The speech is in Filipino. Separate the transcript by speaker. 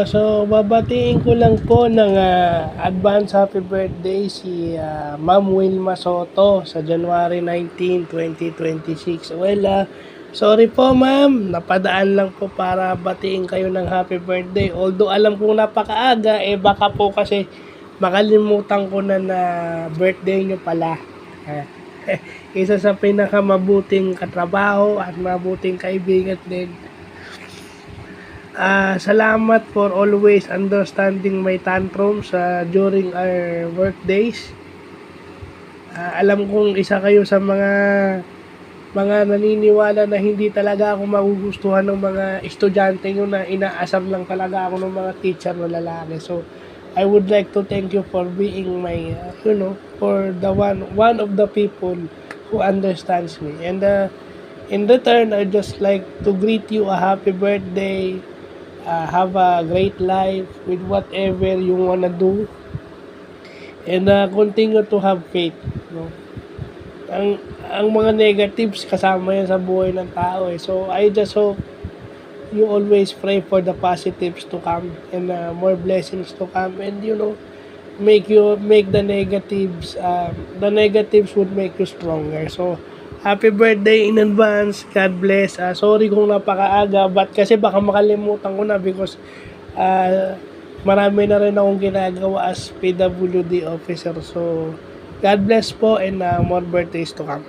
Speaker 1: So babatiin ko lang po ng advance happy birthday si Ma'am Wilma Soto sa January 19, 2026. Well, sorry po ma'am, napadaan lang po para batiin kayo ng happy birthday. Although alam kong napakaaga, baka po kasi makalimutan ko na birthday nyo pala. Isa sa pinakamabuting katrabaho at mabuting kaibigan din. Salamat for always understanding my tantrums during our work days. Alam kong isa kayo sa mga naniniwala na hindi talaga ako magugustuhan ng mga estudyante nyo na inaasam lang talaga ako ng mga teacher na lalaki. So, I would like to thank you for being my, for the one of the people who understands me. And in return, I just like to greet you a happy birthday. Have a great life with whatever you wanna do, and continue to have faith, no? Ang mga negatives kasama yan sa buhay ng tao, so I just hope you always pray for the positives to come and more blessings to come, and make the negatives would make you stronger. So happy birthday in advance. God bless. Sorry kung napakaaga, but kasi baka makalimutan ko na because marami na rin akong ginagawa as PWD officer. So, God bless po and more birthdays to come.